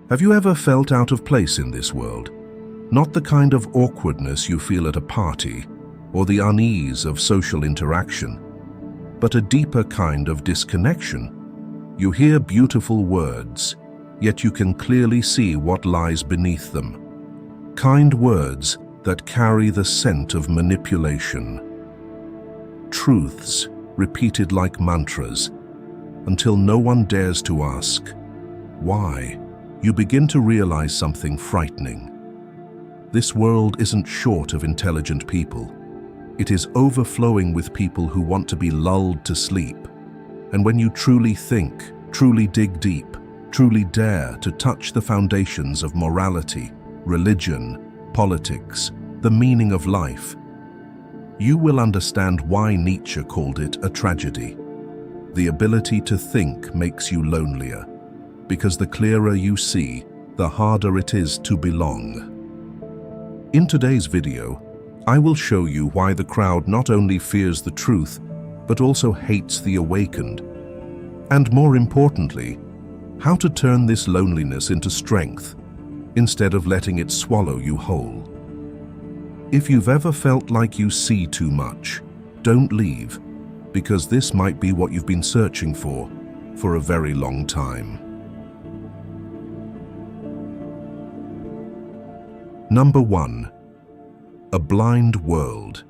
Have you ever felt out of place in this world? Not the kind of awkwardness you feel at a party or the unease of social interaction, but a deeper kind of disconnection. You hear beautiful words, yet you can clearly see what lies beneath them. Kind words that carry the scent of manipulation. Truths repeated like mantras, until no one dares to ask, why? You begin to realize something frightening. This world isn't short of intelligent people. It is overflowing with people who want to be lulled to sleep. And when you truly think, truly dig deep, truly dare to touch the foundations of morality, religion, politics, the meaning of life, you will understand why Nietzsche called it a tragedy. The ability to think makes you lonelier, because the clearer you see, the harder it is to belong. In today's video, I will show you why the crowd not only fears the truth, but also hates the awakened. And more importantly, how to turn this loneliness into strength, instead of letting it swallow you whole. If you've ever felt like you see too much, don't leave, because this might be what you've been searching for a very long time. Number 1. A blind world.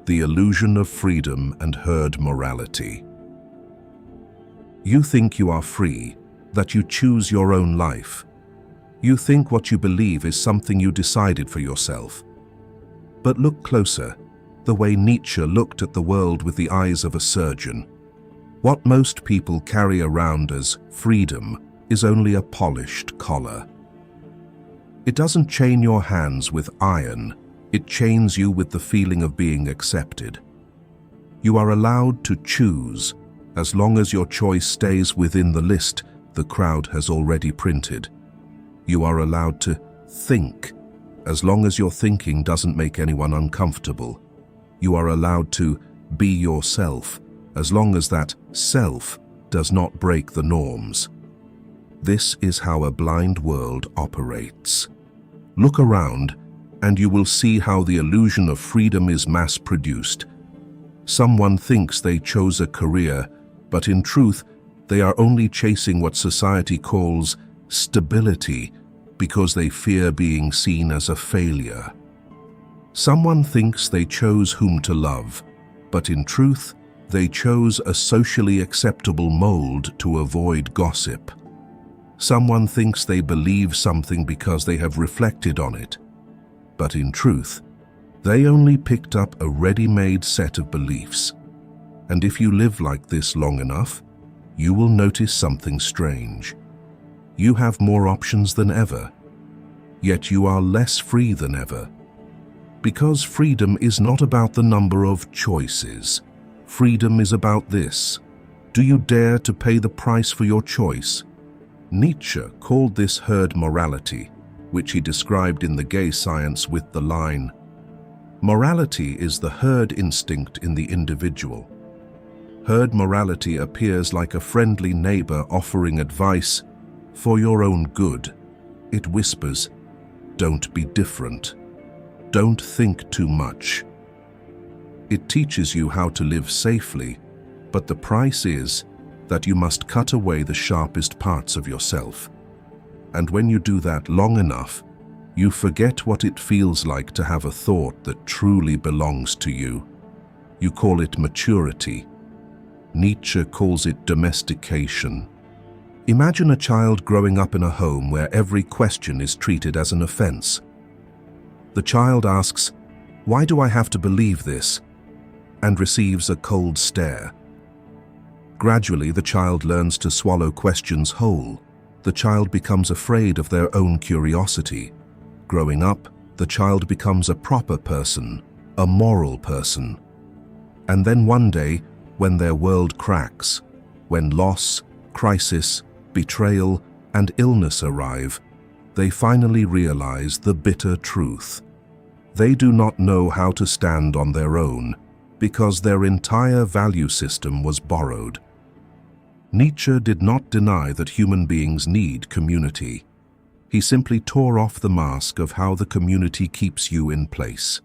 The illusion of freedom and herd morality. You think you are free, that you choose your own life. You think what you believe is something you decided for yourself. But look closer, the way Nietzsche looked at the world with the eyes of a surgeon. What most people carry around as freedom is only a polished collar. It doesn't chain your hands with iron, it chains you with the feeling of being accepted. You are allowed to choose, as long as your choice stays within the list the crowd has already printed. You are allowed to think, as long as your thinking doesn't make anyone uncomfortable. You are allowed to be yourself, as long as that self does not break the norms. This is how a blind world operates. Look around, and you will see how the illusion of freedom is mass-produced. Someone thinks they chose a career, but in truth, they are only chasing what society calls stability, because they fear being seen as a failure. Someone thinks they chose whom to love, but in truth, they chose a socially acceptable mold to avoid gossip. Someone thinks they believe something because they have reflected on it, but in truth, they only picked up a ready-made set of beliefs. And if you live like this long enough, you will notice something strange. You have more options than ever, yet you are less free than ever. Because freedom is not about the number of choices. Freedom is about this. Do you dare to pay the price for your choice? Nietzsche called this herd morality, which he described in The Gay Science with the line, "Morality is the herd instinct in the individual." Herd morality appears like a friendly neighbor offering advice for your own good. It whispers, "Don't be different. Don't think too much." It teaches you how to live safely, but the price is that you must cut away the sharpest parts of yourself. And when you do that long enough, you forget what it feels like to have a thought that truly belongs to you. You call it maturity. Nietzsche calls it domestication. Imagine a child growing up in a home where every question is treated as an offense. The child asks, "Why do I have to believe this?" and receives a cold stare. Gradually, the child learns to swallow questions whole. The child becomes afraid of their own curiosity. Growing up, the child becomes a proper person, a moral person. And then one day, when their world cracks, when loss, crisis, betrayal, and illness arrive, they finally realize the bitter truth. They do not know how to stand on their own, because their entire value system was borrowed. Nietzsche did not deny that human beings need community. He simply tore off the mask of how the community keeps you in place.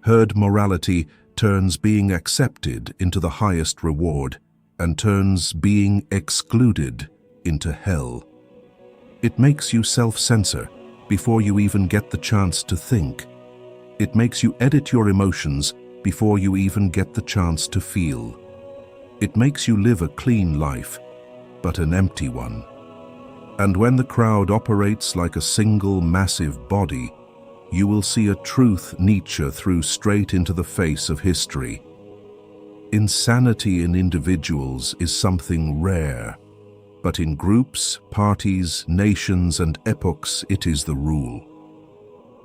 Herd morality turns being accepted into the highest reward and turns being excluded into hell. It makes you self-censor before you even get the chance to think. It makes you edit your emotions before you even get the chance to feel. It makes you live a clean life, but an empty one. And when the crowd operates like a single massive body, you will see a truth Nietzsche threw straight into the face of history. Insanity in individuals is something rare, but in groups, parties, nations, and epochs it is the rule.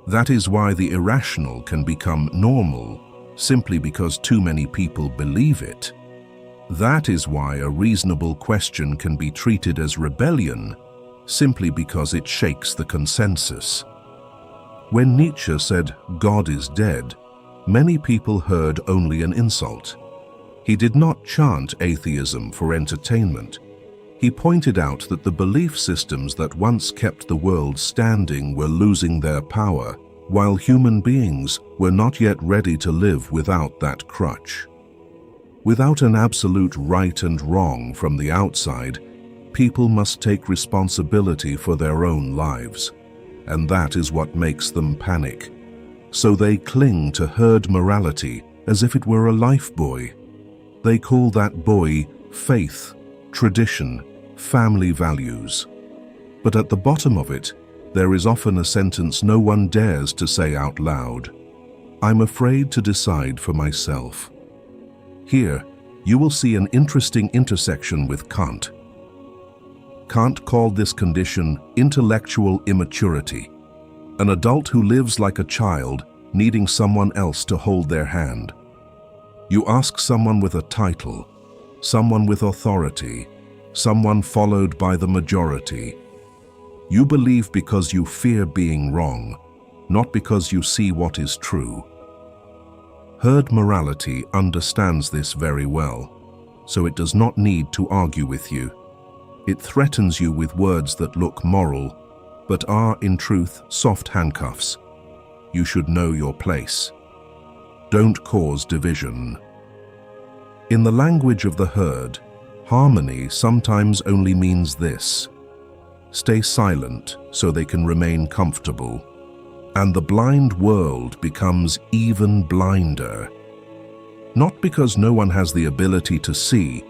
That is why the irrational can become normal simply because too many people believe it. That is why a reasonable question can be treated as rebellion simply because it shakes the consensus. When Nietzsche said, "God is dead," many people heard only an insult. He did not chant atheism for entertainment. He pointed out that the belief systems that once kept the world standing were losing their power, while human beings were not yet ready to live without that crutch. Without an absolute right and wrong from the outside, people must take responsibility for their own lives, and that is what makes them panic. So they cling to herd morality as if it were a lifebuoy. They call that buoy faith, tradition, family values. But at the bottom of it, there is often a sentence no one dares to say out loud: "I'm afraid to decide for myself." Here, you will see an interesting intersection with Kant. Kant called this condition intellectual immaturity, an adult who lives like a child, needing someone else to hold their hand. You ask someone with a title, someone with authority, someone followed by the majority. You believe because you fear being wrong, not because you see what is true. Herd morality understands this very well, so it does not need to argue with you. It threatens you with words that look moral, but are in truth soft handcuffs. You should know your place. Don't cause division. In the language of the herd, harmony sometimes only means this: stay silent so they can remain comfortable. And the blind world becomes even blinder. Not because no one has the ability to see,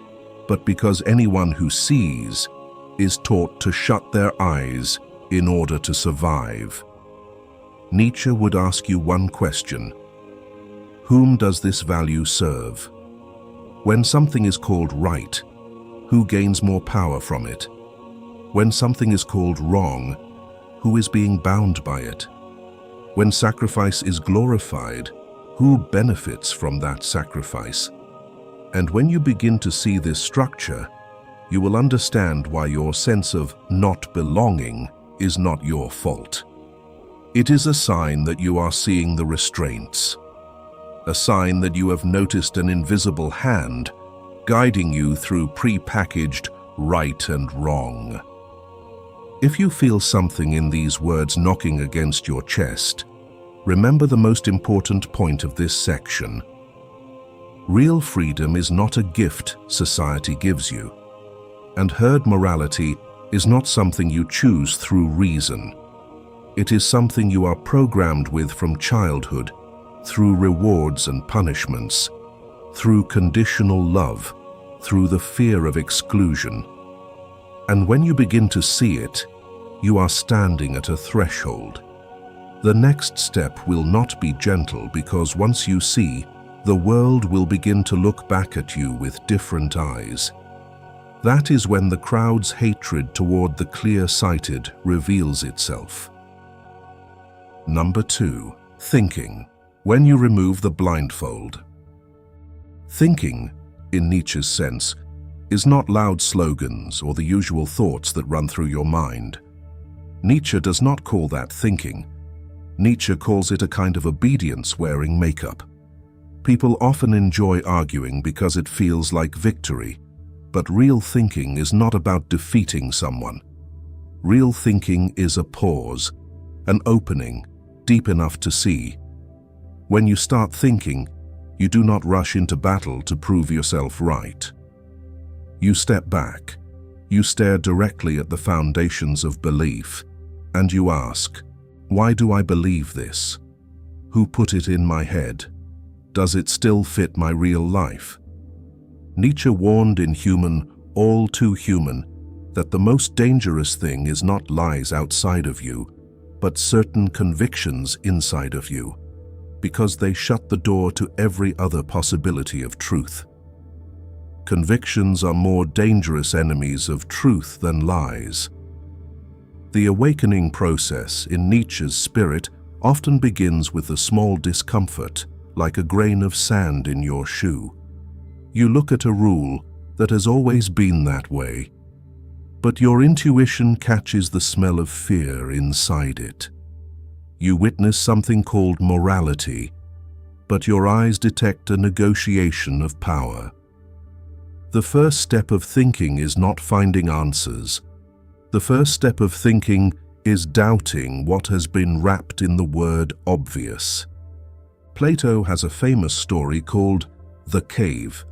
but because anyone who sees is taught to shut their eyes in order to survive. Nietzsche would ask you one question: whom does this value serve? When something is called right, who gains more power from it? When something is called wrong, who is being bound by it? When sacrifice is glorified, who benefits from that sacrifice? And when you begin to see this structure, you will understand why your sense of not belonging is not your fault. It is a sign that you are seeing the restraints, a sign that you have noticed an invisible hand guiding you through pre-packaged right and wrong. If you feel something in these words knocking against your chest, remember the most important point of this section. Real freedom is not a gift society gives you, and herd morality is not something you choose through reason. It is something you are programmed with from childhood, through rewards and punishments, through conditional love, through the fear of exclusion. And when you begin to see it, you are standing at a threshold. The next step will not be gentle, because once you see, the world will begin to look back at you with different eyes. That is when the crowd's hatred toward the clear-sighted reveals itself. Number 2. Thinking. When you remove the blindfold. Thinking, in Nietzsche's sense, is not loud slogans or the usual thoughts that run through your mind. Nietzsche does not call that thinking. Nietzsche calls it a kind of obedience wearing makeup. People often enjoy arguing because it feels like victory, but real thinking is not about defeating someone. Real thinking is a pause, an opening, deep enough to see. When you start thinking, you do not rush into battle to prove yourself right. You step back, you stare directly at the foundations of belief, and you ask, why do I believe this? Who put it in my head? Does it still fit my real life? Nietzsche warned in Human, All Too Human, that the most dangerous thing is not lies outside of you, but certain convictions inside of you, because they shut the door to every other possibility of truth. Convictions are more dangerous enemies of truth than lies. The awakening process in Nietzsche's spirit often begins with a small discomfort, like a grain of sand in your shoe. You look at a rule that has always been that way, but your intuition catches the smell of fear inside it. You witness something called morality, but your eyes detect a negotiation of power. The first step of thinking is not finding answers. The first step of thinking is doubting what has been wrapped in the word obvious. Plato has a famous story called The Cave.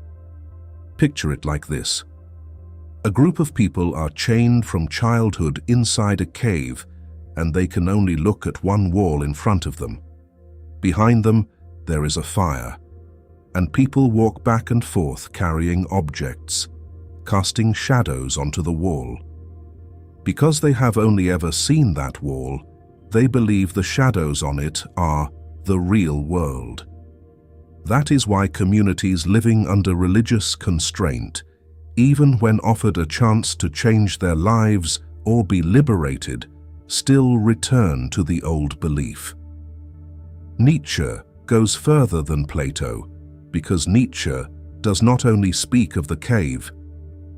Picture it like this. A group of people are chained from childhood inside a cave, and they can only look at one wall in front of them. Behind them, there is a fire, and people walk back and forth carrying objects, casting shadows onto the wall. Because they have only ever seen that wall, they believe the shadows on it are the real world. That is why communities living under religious constraint, even when offered a chance to change their lives or be liberated, still return to the old belief. Nietzsche goes further than Plato, because Nietzsche does not only speak of the cave.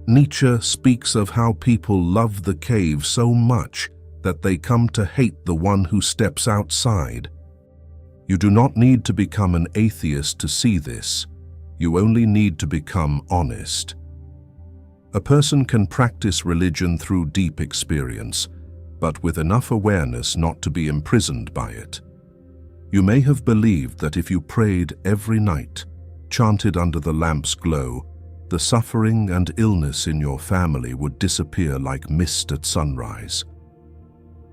Nietzsche speaks of how people love the cave so much that they come to hate the one who steps outside. You do not need to become an atheist to see this. You only need to become honest. A person can practice religion through deep experience, but with enough awareness not to be imprisoned by it. You may have believed that if you prayed every night, chanted under the lamp's glow, the suffering and illness in your family would disappear like mist at sunrise.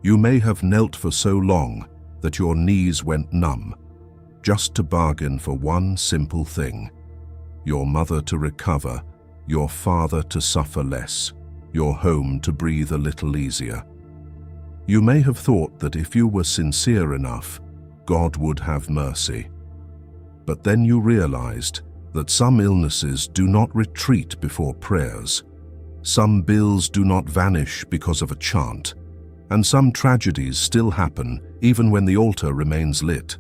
You may have knelt for so long that your knees went numb, just to bargain for one simple thing: your mother to recover, your father to suffer less, your home to breathe a little easier. You may have thought that if you were sincere enough, God would have mercy. But then you realized that some illnesses do not retreat before prayers, some bills do not vanish because of a chant, and some tragedies still happen even when the altar remains lit.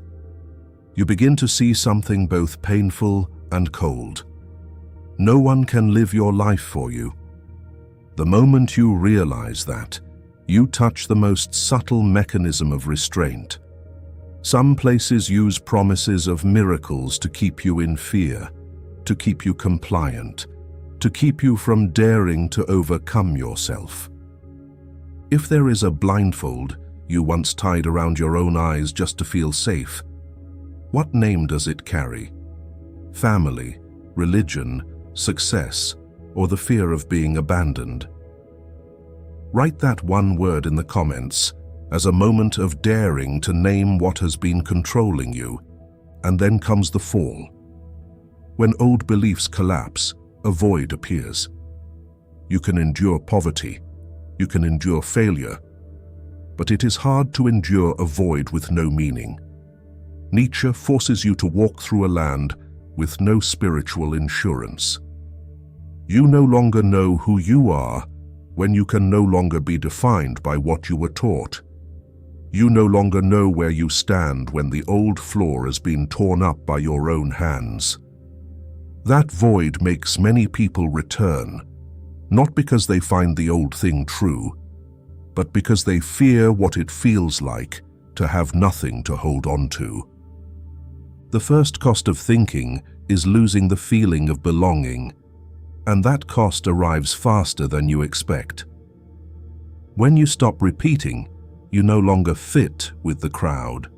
You begin to see something both painful and cold. No one can live your life for you. The moment you realize that, you touch the most subtle mechanism of restraint. Some places use promises of miracles to keep you in fear, to keep you compliant, to keep you from daring to overcome yourself. If there is a blindfold you once tied around your own eyes just to feel safe, what name does it carry? Family, religion, success, or the fear of being abandoned? Write that one word in the comments as a moment of daring to name what has been controlling you, and then comes the fall. When old beliefs collapse, a void appears. You can endure poverty, you can endure failure, but it is hard to endure a void with no meaning. Nietzsche forces you to walk through a land with no spiritual insurance. You no longer know who you are when you can no longer be defined by what you were taught. You no longer know where you stand when the old floor has been torn up by your own hands. That void makes many people return, not because they find the old thing true, but because they fear what it feels like to have nothing to hold on to. The first cost of thinking is losing the feeling of belonging, and that cost arrives faster than you expect. When you stop repeating, you no longer fit with the crowd.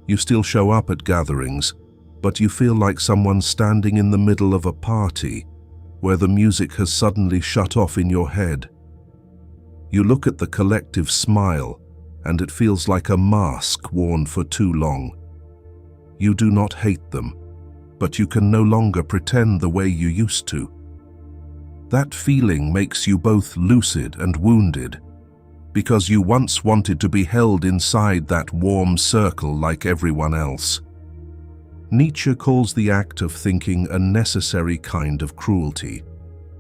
You still show up at gatherings, but you feel like someone standing in the middle of a party where the music has suddenly shut off in your head. You look at the collective smile, and it feels like a mask worn for too long. You do not hate them, but you can no longer pretend the way you used to. That feeling makes you both lucid and wounded, because you once wanted to be held inside that warm circle like everyone else. Nietzsche calls the act of thinking a necessary kind of cruelty,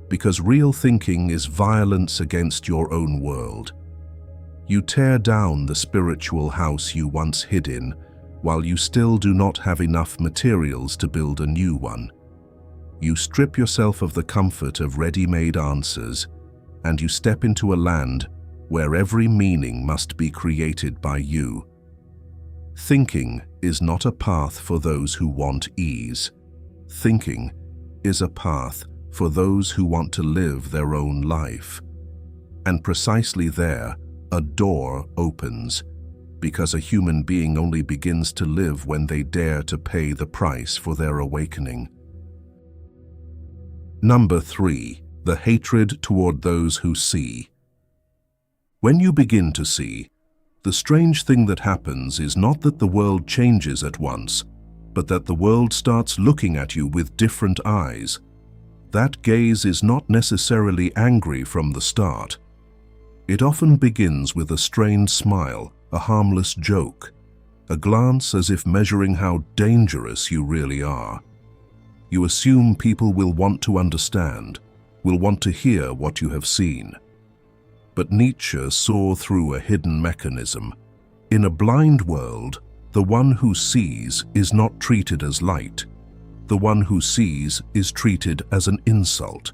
because real thinking is violence against your own world. You tear down the spiritual house you once hid in, while you still do not have enough materials to build a new one. You strip yourself of the comfort of ready-made answers, and you step into a land where every meaning must be created by you. Thinking is not a path for those who want ease. Thinking is a path for those who want to live their own life. And precisely there, a door opens, because a human being only begins to live when they dare to pay the price for their awakening. Number 3, the hatred toward those who see. When you begin to see, the strange thing that happens is not that the world changes at once, but that the world starts looking at you with different eyes. That gaze is not necessarily angry from the start. It often begins with a strained smile, a harmless joke, a glance as if measuring how dangerous you really are. You assume people will want to understand, will want to hear what you have seen. But Nietzsche saw through a hidden mechanism. In a blind world, the one who sees is not treated as light. The one who sees is treated as an insult.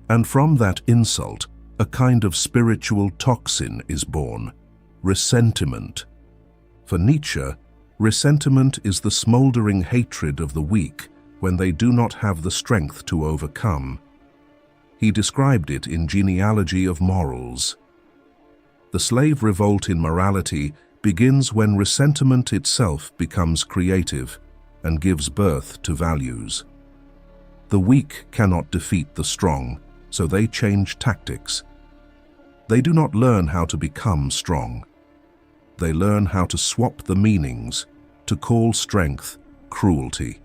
And from that insult, a kind of spiritual toxin is born: resentment. For Nietzsche, resentment is the smoldering hatred of the weak when they do not have the strength to overcome. He described it in Genealogy of Morals. The slave revolt in morality begins when resentment itself becomes creative and gives birth to values. The weak cannot defeat the strong, so they change tactics. They do not learn how to become strong. They learn how to swap the meanings, to call strength cruelty.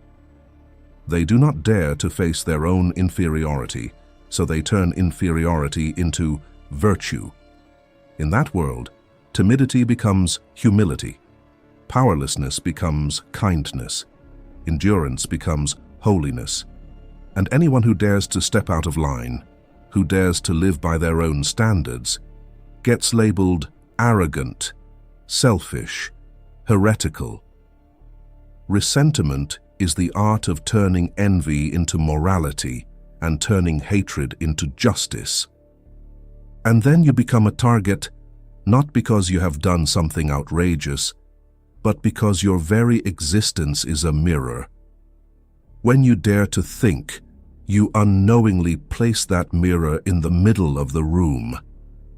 They do not dare to face their own inferiority, so they turn inferiority into virtue. In that world, timidity becomes humility, powerlessness becomes kindness, endurance becomes holiness, and anyone who dares to step out of line, who dares to live by their own standards, gets labeled arrogant, selfish, heretical. Resentment is the art of turning envy into morality and turning hatred into justice. And then you become a target, not because you have done something outrageous, but because your very existence is a mirror. When you dare to think, you unknowingly place that mirror in the middle of the room,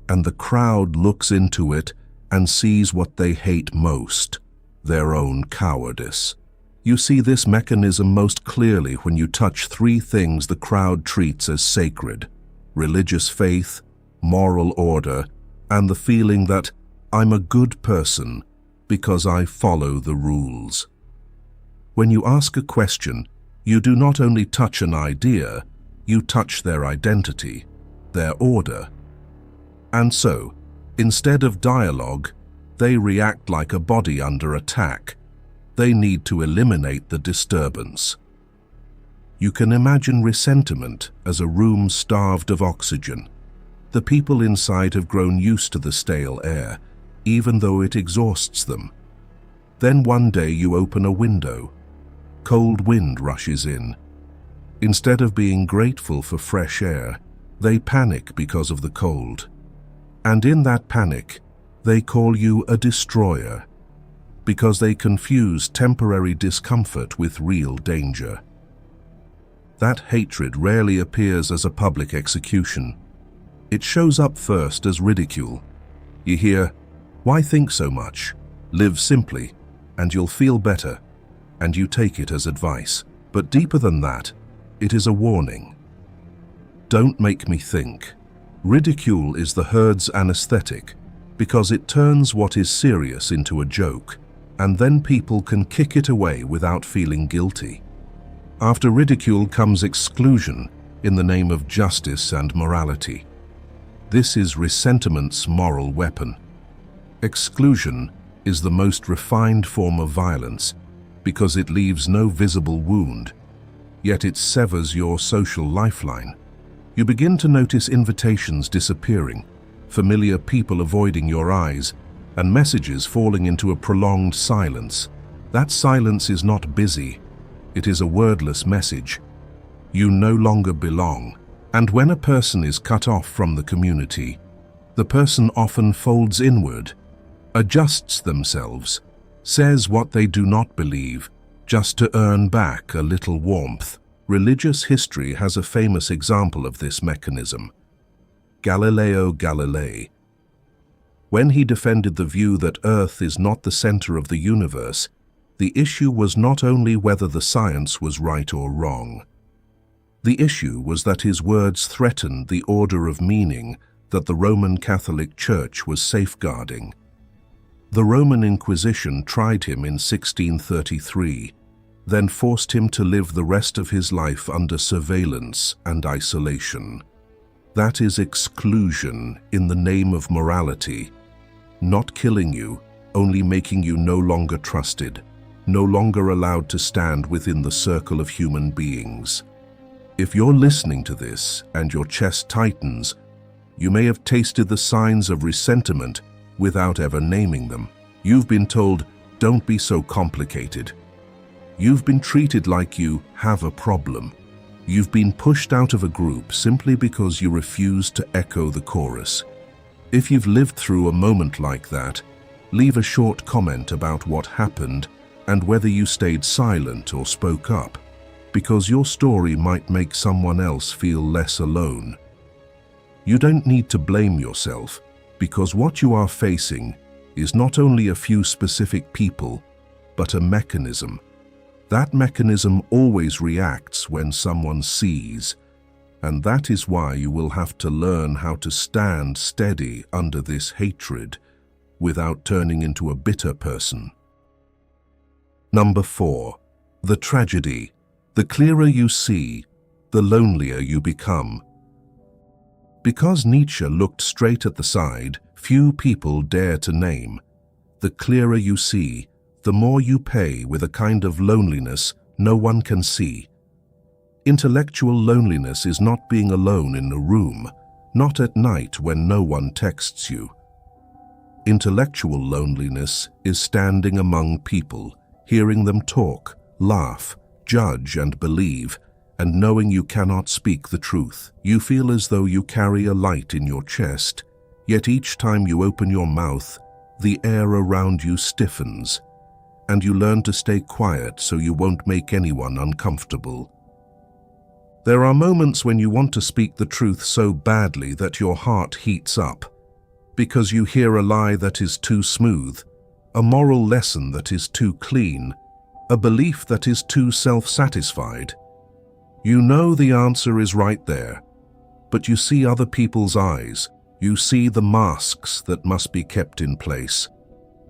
and the crowd looks into it and sees what they hate most: their own cowardice. You see this mechanism most clearly when you touch 3 things the crowd treats as sacred: religious faith, moral order, and the feeling that I'm a good person because I follow the rules. When you ask a question, you do not only touch an idea, you touch their identity, their order. And so, instead of dialogue, they react like a body under attack. They need to eliminate the disturbance. You can imagine resentment as a room starved of oxygen. The people inside have grown used to the stale air, even though it exhausts them. Then one day you open a window. Cold wind rushes in. Instead of being grateful for fresh air, they panic because of the cold. And in that panic, they call you a destroyer, because they confuse temporary discomfort with real danger. That hatred rarely appears as a public execution. It shows up first as ridicule. You hear, "Why think so much? Live simply, and you'll feel better," and you take it as advice. But deeper than that, it is a warning. Don't make me think. Ridicule is the herd's anesthetic because it turns what is serious into a joke, and then people can kick it away without feeling guilty. After ridicule comes exclusion in the name of justice and morality. This is ressentiment's moral weapon. Exclusion is the most refined form of violence because it leaves no visible wound, yet it severs your social lifeline. You begin to notice invitations disappearing, familiar people avoiding your eyes, and messages falling into a prolonged silence. That silence is not busy. It is a wordless message. You no longer belong. And when a person is cut off from the community, the person often folds inward, adjusts themselves, says what they do not believe, just to earn back a little warmth. Religious history has a famous example of this mechanism. Galileo Galilei. When he defended the view that Earth is not the center of the universe, the issue was not only whether the science was right or wrong. The issue was that his words threatened the order of meaning that the Roman Catholic Church was safeguarding. The Roman Inquisition tried him in 1633, then forced him to live the rest of his life under surveillance and isolation. That is exclusion in the name of morality, not killing you, only making you no longer trusted, no longer allowed to stand within the circle of human beings. If you're listening to this and your chest tightens, you may have tasted the signs of resentment without ever naming them. You've been told, "Don't be so complicated." You've been treated like you have a problem. You've been pushed out of a group simply because you refused to echo the chorus. If you've lived through a moment like that, leave a short comment about what happened and whether you stayed silent or spoke up, because your story might make someone else feel less alone. You don't need to blame yourself, because what you are facing is not only a few specific people, but a mechanism. That mechanism always reacts when someone sees, and that is why you will have to learn how to stand steady under this hatred without turning into a bitter person. Number 4. The tragedy. The clearer you see, the lonelier you become. Because Nietzsche looked straight at the side few people dare to name, the clearer you see, the more you pay with a kind of loneliness no one can see. Intellectual loneliness is not being alone in a room, not at night when no one texts you. Intellectual loneliness is standing among people, hearing them talk, laugh, judge and believe, and knowing you cannot speak the truth. You feel as though you carry a light in your chest, yet each time you open your mouth, the air around you stiffens, and you learn to stay quiet so you won't make anyone uncomfortable. There are moments when you want to speak the truth so badly that your heart heats up, because you hear a lie that is too smooth, a moral lesson that is too clean, a belief that is too self-satisfied. You know the answer is right there, but you see other people's eyes. You see the masks that must be kept in place.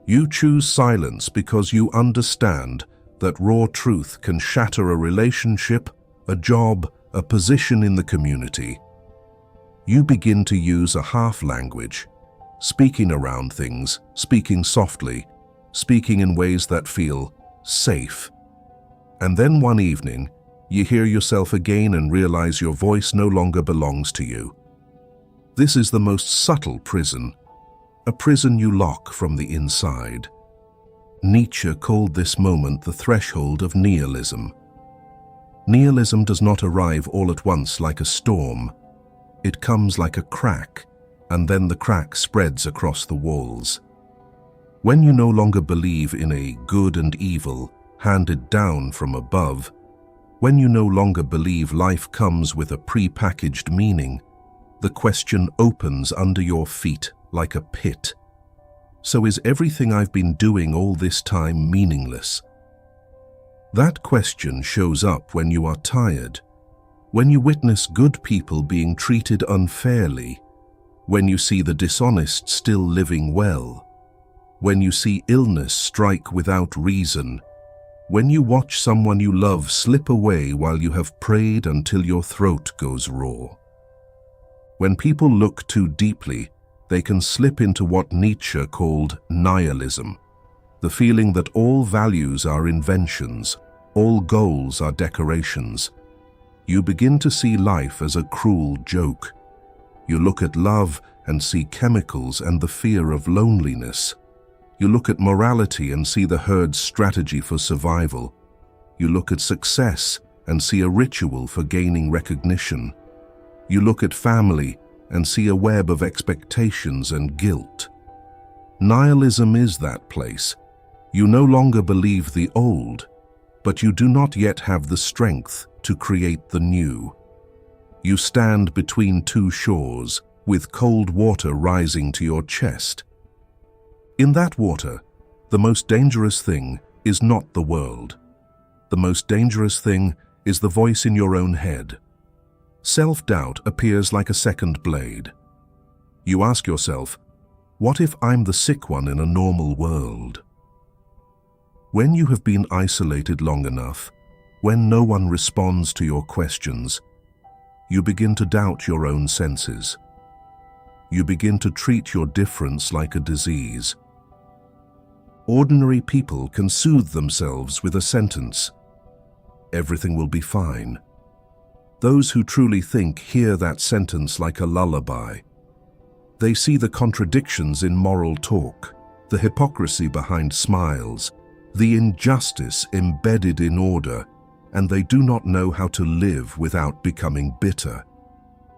You choose silence because you understand that raw truth can shatter a relationship, a job, a position in the community. You begin to use a half language, speaking around things, speaking softly, speaking in ways that feel safe. And then one evening, you hear yourself again and realize your voice no longer belongs to you. This is the most subtle prison, a prison you lock from the inside. Nietzsche called this moment the threshold of nihilism. Nihilism does not arrive all at once like a storm. It comes like a crack, and then the crack spreads across the walls. When you no longer believe in a good and evil handed down from above, when you no longer believe life comes with a pre-packaged meaning, the question opens under your feet like a pit. So is everything I've been doing all this time meaningless? That question shows up when you are tired, when you witness good people being treated unfairly, when you see the dishonest still living well, when you see illness strike without reason, when you watch someone you love slip away while you have prayed until your throat goes raw. When people look too deeply, they can slip into what Nietzsche called nihilism, the feeling that all values are inventions, all goals are decorations. You begin to see life as a cruel joke. You look at love and see chemicals and the fear of loneliness. You look at morality and see the herd's strategy for survival. You look at success and see a ritual for gaining recognition. You look at family and see a web of expectations and guilt. Nihilism is that place. You no longer believe the old, but you do not yet have the strength to create the new. You stand between two shores, with cold water rising to your chest. In that water, the most dangerous thing is not the world. The most dangerous thing is the voice in your own head. Self-doubt appears like a second blade. You ask yourself, what if I'm the sick one in a normal world? When you have been isolated long enough, when no one responds to your questions, you begin to doubt your own senses. You begin to treat your difference like a disease. Ordinary people can soothe themselves with a sentence, "Everything will be fine." Those who truly think hear that sentence like a lullaby. They see the contradictions in moral talk, the hypocrisy behind smiles, the injustice embedded in order, and they do not know how to live without becoming bitter.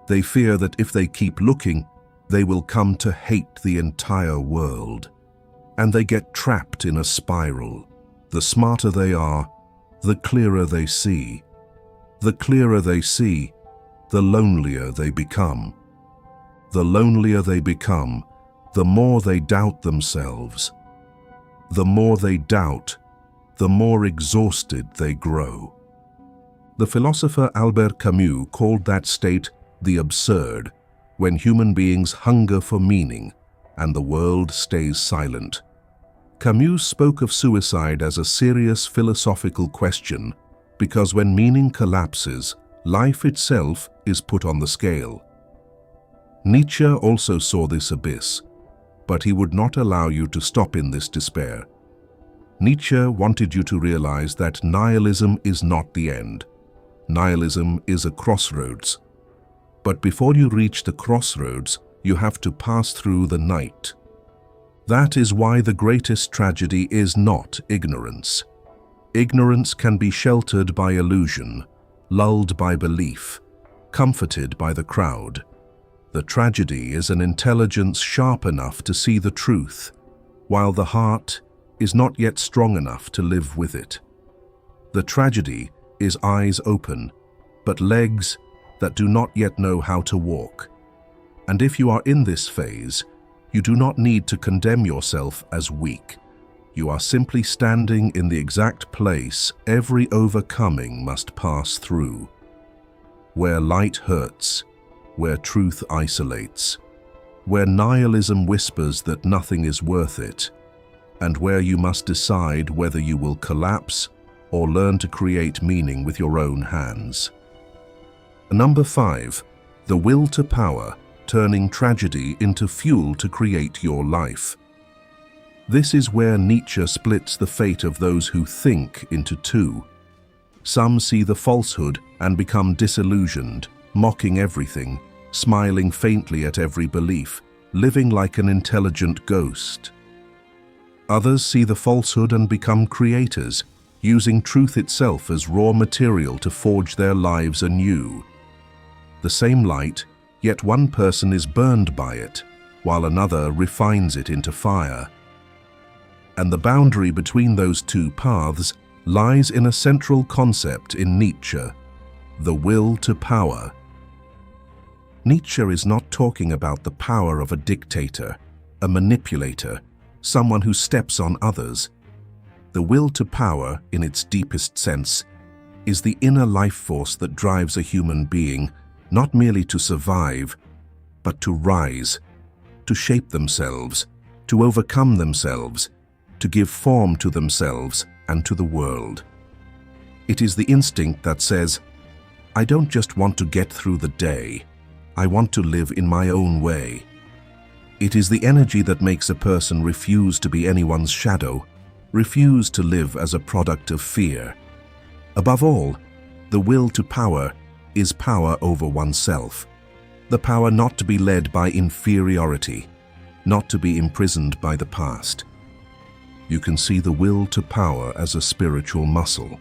They fear that if they keep looking, they will come to hate the entire world. And they get trapped in a spiral. The smarter they are, the clearer they see. The clearer they see, the lonelier they become. The lonelier they become, the more they doubt themselves. The more they doubt, the more exhausted they grow. The philosopher Albert Camus called that state the absurd, when human beings hunger for meaning and the world stays silent. Camus spoke of suicide as a serious philosophical question because when meaning collapses, life itself is put on the scale. Nietzsche also saw this abyss, but he would not allow you to stop in this despair. Nietzsche wanted you to realize that nihilism is not the end. Nihilism is a crossroads. But before you reach the crossroads, you have to pass through the night. That is why the greatest tragedy is not ignorance. Ignorance can be sheltered by illusion, lulled by belief, comforted by the crowd. The tragedy is an intelligence sharp enough to see the truth, while the heart is not yet strong enough to live with it. The tragedy is eyes open, but legs that do not yet know how to walk. And if you are in this phase, you do not need to condemn yourself as weak. You are simply standing in the exact place every overcoming must pass through. Where light hurts, where truth isolates, where nihilism whispers that nothing is worth it, and where you must decide whether you will collapse or learn to create meaning with your own hands. Number 5, the will to power, turning tragedy into fuel to create your life. This is where Nietzsche splits the fate of those who think into two. Some see the falsehood and become disillusioned, mocking everything, smiling faintly at every belief, living like an intelligent ghost. Others see the falsehood and become creators, using truth itself as raw material to forge their lives anew. The same light, yet one person is burned by it, while another refines it into fire. And the boundary between those two paths lies in a central concept in Nietzsche, the will to power. Nietzsche is not talking about the power of a dictator, a manipulator, someone who steps on others. The will to power, in its deepest sense, is the inner life force that drives a human being not merely to survive, but to rise, to shape themselves, to overcome themselves, to give form to themselves and to the world. It is the instinct that says, I don't just want to get through the day, I want to live in my own way. It is the energy that makes a person refuse to be anyone's shadow, refuse to live as a product of fear. Above all, the will to power is power over oneself. The power not to be led by inferiority, not to be imprisoned by the past. You can see the will to power as a spiritual muscle.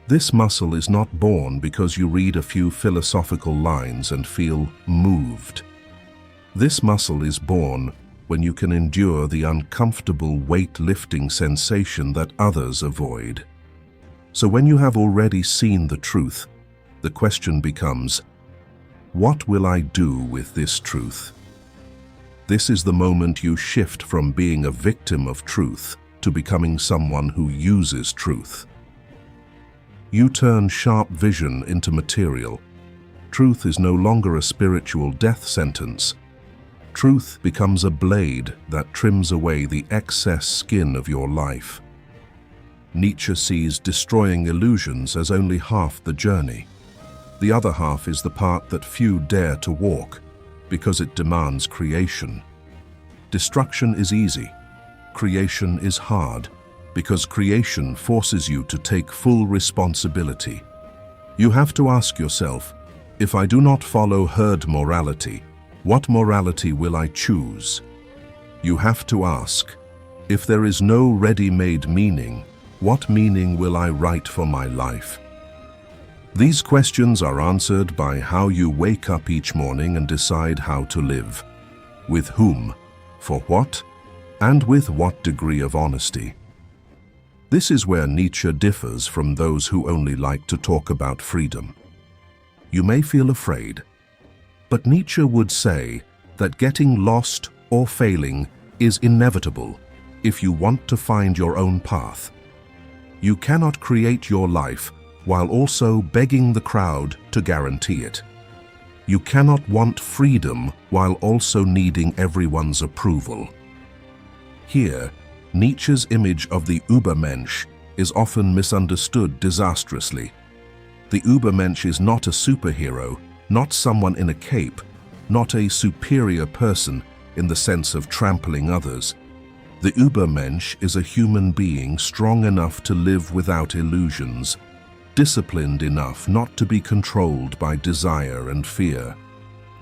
This muscle is not born because you read a few philosophical lines and feel moved. This muscle is born when you can endure the uncomfortable weight-lifting sensation that others avoid. So when you have already seen the truth, the question becomes, what will I do with this truth? This is the moment you shift from being a victim of truth to becoming someone who uses truth. You turn sharp vision into material. Truth is no longer a spiritual death sentence. Truth becomes a blade that trims away the excess skin of your life. Nietzsche sees destroying illusions as only half the journey. The other half is the part that few dare to walk, because it demands creation. Destruction is easy. Creation is hard, because creation forces you to take full responsibility. You have to ask yourself, if I do not follow herd morality, what morality will I choose? You have to ask, if there is no ready-made meaning, what meaning will I write for my life? These questions are answered by how you wake up each morning and decide how to live. With whom, for what, and with what degree of honesty. This is where Nietzsche differs from those who only like to talk about freedom. You may feel afraid, but Nietzsche would say that getting lost or failing is inevitable if you want to find your own path. You cannot create your life while also begging the crowd to guarantee it. You cannot want freedom while also needing everyone's approval. Here, Nietzsche's image of the Übermensch is often misunderstood disastrously. The Übermensch is not a superhero, not someone in a cape, not a superior person in the sense of trampling others. The Übermensch is a human being strong enough to live without illusions, disciplined enough not to be controlled by desire and fear.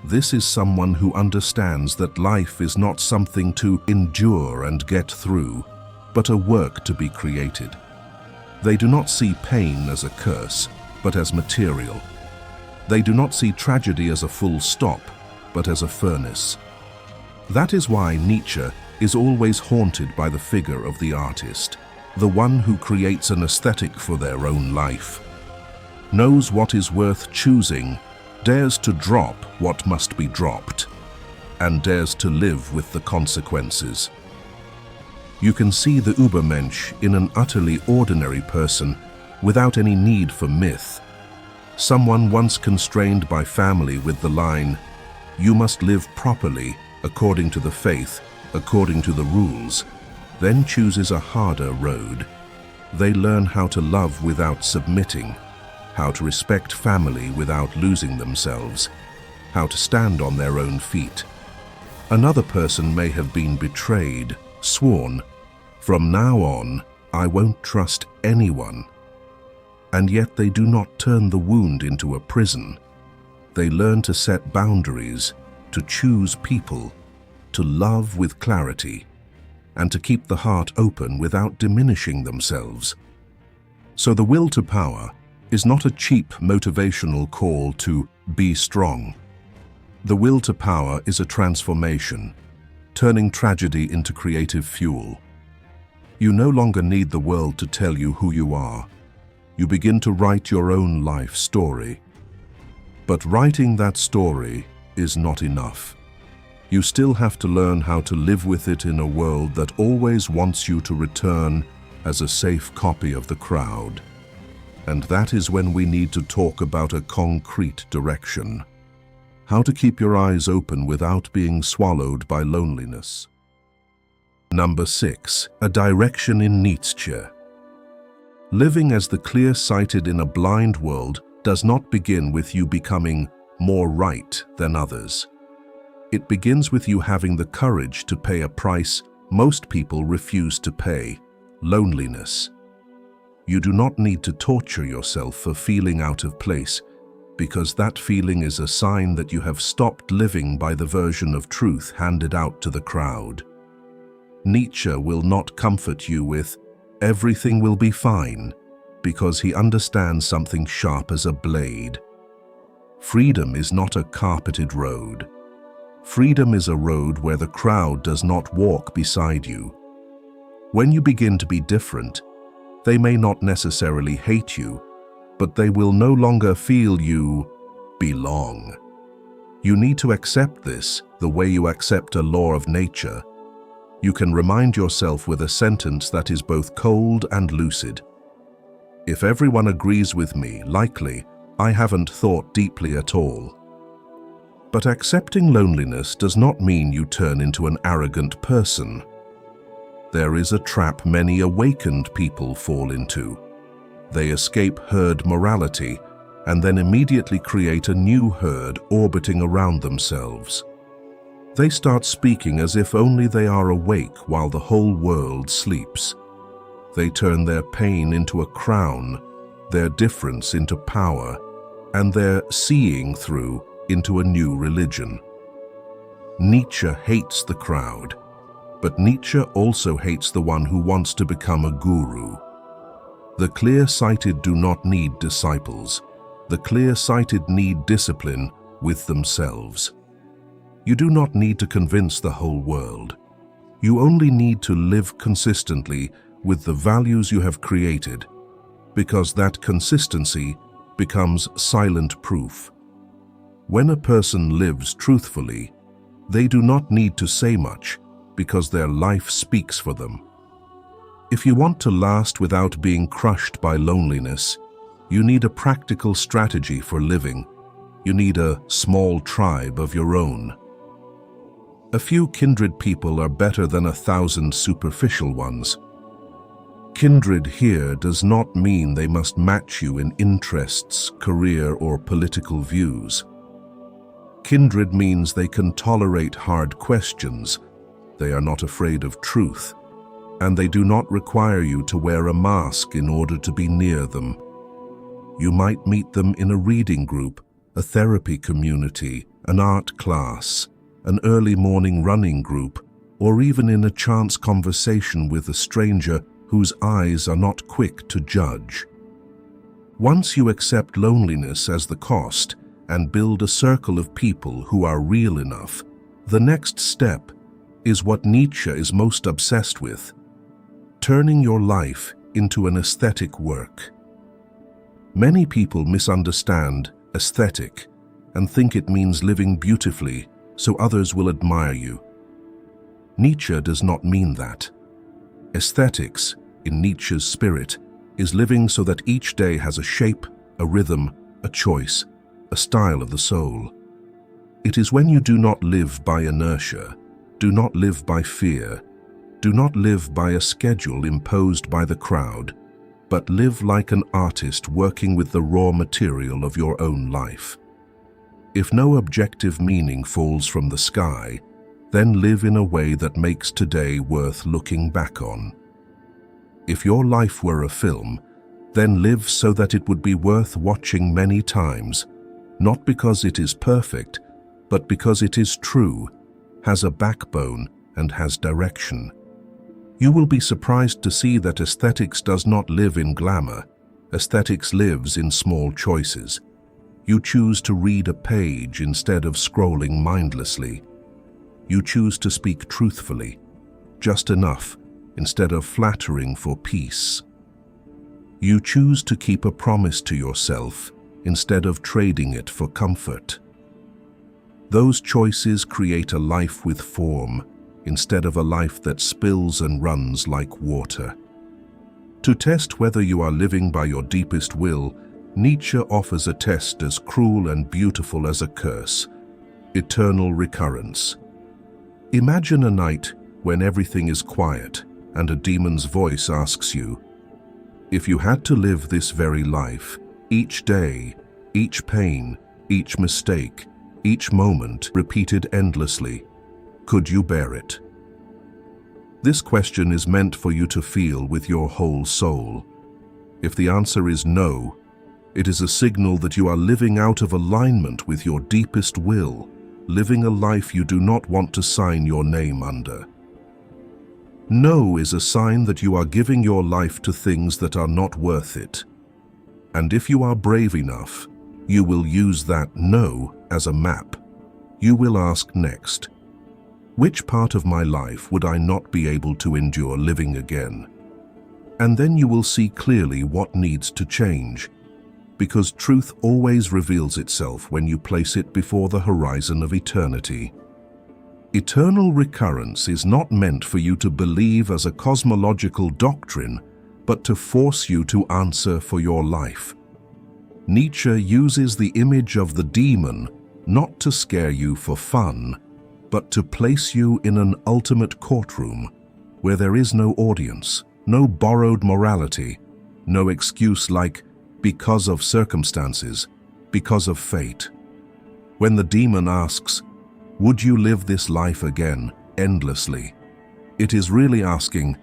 This is someone who understands that life is not something to endure and get through, but a work to be created. They do not see pain as a curse, but as material. They do not see tragedy as a full stop, but as a furnace. That is why Nietzsche is always haunted by the figure of the artist, the one who creates an aesthetic for their own life, knows what is worth choosing, dares to drop what must be dropped, and dares to live with the consequences. You can see the Übermensch in an utterly ordinary person without any need for myth. Someone once constrained by family with the line, "You must live properly, according to the faith, according to the rules," then chooses a harder road. They learn how to love without submitting, how to respect family without losing themselves, how to stand on their own feet. Another person may have been betrayed, sworn, "From now on, I won't trust anyone." And yet they do not turn the wound into a prison. They learn to set boundaries, to choose people, to love with clarity, and to keep the heart open without diminishing themselves. So the will to power is not a cheap motivational call to be strong. The will to power is a transformation, turning tragedy into creative fuel. You no longer need the world to tell you who you are. You begin to write your own life story. But writing that story is not enough. You still have to learn how to live with it in a world that always wants you to return as a safe copy of the crowd. And that is when we need to talk about a concrete direction. How to keep your eyes open without being swallowed by loneliness. Number 6. A direction in Nietzsche. Living as the clear-sighted in a blind world does not begin with you becoming more right than others. It begins with you having the courage to pay a price most people refuse to pay: loneliness. You do not need to torture yourself for feeling out of place, because that feeling is a sign that you have stopped living by the version of truth handed out to the crowd. Nietzsche will not comfort you with, "Everything will be fine," because he understands something sharp as a blade. Freedom is not a carpeted road. Freedom is a road where the crowd does not walk beside you. When you begin to be different, they may not necessarily hate you, but they will no longer feel you belong. You need to accept this the way you accept a law of nature. You can remind yourself with a sentence that is both cold and lucid. If everyone agrees with me, likely I haven't thought deeply at all. But accepting loneliness does not mean you turn into an arrogant person. There is a trap many awakened people fall into. They escape herd morality and then immediately create a new herd orbiting around themselves. They start speaking as if only they are awake while the whole world sleeps. They turn their pain into a crown, their difference into power, and their seeing through into a new religion. Nietzsche hates the crowd, but Nietzsche also hates the one who wants to become a guru. The clear-sighted do not need disciples. The clear-sighted need discipline with themselves. You do not need to convince the whole world. You only need to live consistently with the values you have created, because that consistency becomes silent proof. When a person lives truthfully, they do not need to say much because their life speaks for them. If you want to last without being crushed by loneliness, you need a practical strategy for living. You need a small tribe of your own. A few kindred people are better than 1,000 superficial ones. Kindred here does not mean they must match you in interests, career, or political views. Kindred means they can tolerate hard questions, they are not afraid of truth, and they do not require you to wear a mask in order to be near them. You might meet them in a reading group, a therapy community, an art class, an early morning running group, or even in a chance conversation with a stranger whose eyes are not quick to judge. Once you accept loneliness as the cost and build a circle of people who are real enough, the next step is what Nietzsche is most obsessed with: turning your life into an aesthetic work. Many people misunderstand aesthetic and think it means living beautifully so others will admire you. Nietzsche does not mean that. Aesthetics, in Nietzsche's spirit, is living so that each day has a shape, a rhythm, a choice, a style of the soul. It is when you do not live by inertia, do not live by fear, do not live by a schedule imposed by the crowd, but live like an artist working with the raw material of your own life. If no objective meaning falls from the sky, then live in a way that makes today worth looking back on. If your life were a film, then live so that it would be worth watching many times, not because it is perfect, but because it is true, has a backbone, and has direction. You will be surprised to see that aesthetics does not live in glamour. Aesthetics lives in small choices. You choose to read a page instead of scrolling mindlessly. You choose to speak truthfully, just enough, instead of flattering for peace. You choose to keep a promise to yourself instead of trading it for comfort. Those choices create a life with form, instead of a life that spills and runs like water. To test whether you are living by your deepest will, Nietzsche offers a test as cruel and beautiful as a curse: eternal recurrence. Imagine a night when everything is quiet and a demon's voice asks you, if you had to live this very life, each day, each pain, each mistake, each moment repeated endlessly, could you bear it? This question is meant for you to feel with your whole soul. If the answer is no, it is a signal that you are living out of alignment with your deepest will, living a life you do not want to sign your name under. No is a sign that you are giving your life to things that are not worth it. And if you are brave enough, you will use that no as a map. You will ask next, which part of my life would I not be able to endure living again? And then you will see clearly what needs to change, because truth always reveals itself when you place it before the horizon of eternity. Eternal recurrence is not meant for you to believe as a cosmological doctrine, but to force you to answer for your life. Nietzsche uses the image of the demon not to scare you for fun, but to place you in an ultimate courtroom where there is no audience, no borrowed morality, no excuse like because of circumstances, because of fate. When the demon asks, would you live this life again, endlessly? It is really asking,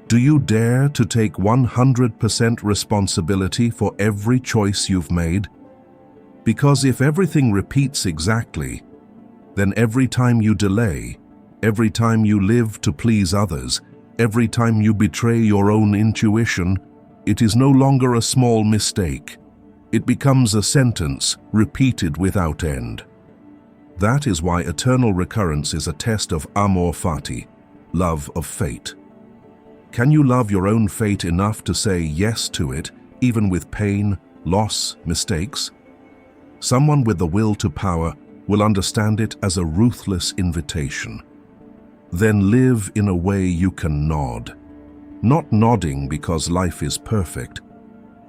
do you dare to take 100% responsibility for every choice you've made? Because if everything repeats exactly, then every time you delay, every time you live to please others, every time you betray your own intuition, it is no longer a small mistake. It becomes a sentence repeated without end. That is why eternal recurrence is a test of amor fati, love of fate. Can you love your own fate enough to say yes to it, even with pain, loss, mistakes? Someone with the will to power will understand it as a ruthless invitation. Then live in a way you can nod. Not nodding because life is perfect,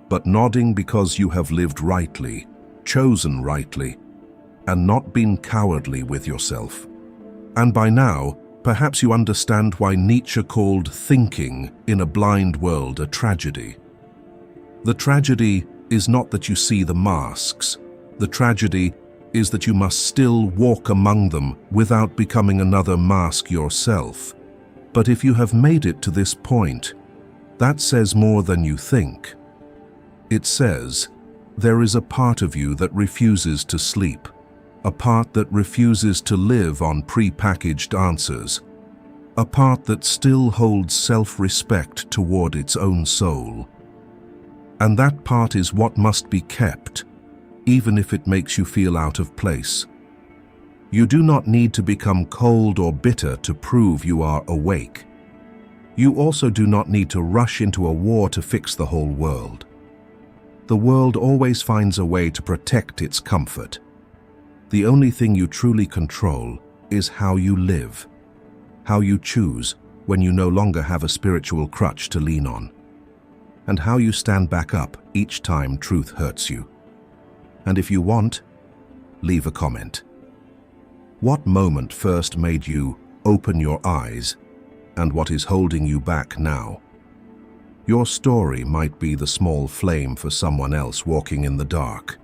but nodding because you have lived rightly, chosen rightly, and not been cowardly with yourself. And by now, perhaps you understand why Nietzsche called thinking in a blind world a tragedy. The tragedy is not that you see the masks. The tragedy is that you must still walk among them without becoming another mask yourself. But if you have made it to this point, that says more than you think. It says, there is a part of you that refuses to sleep, a part that refuses to live on pre-packaged answers, a part that still holds self-respect toward its own soul. And that part is what must be kept, even if it makes you feel out of place. You do not need to become cold or bitter to prove you are awake. You also do not need to rush into a war to fix the whole world. The world always finds a way to protect its comfort. The only thing you truly control is how you live, how you choose when you no longer have a spiritual crutch to lean on, and how you stand back up each time truth hurts you. And if you want, leave a comment. What moment first made you open your eyes, and what is holding you back now? Your story might be the small flame for someone else walking in the dark.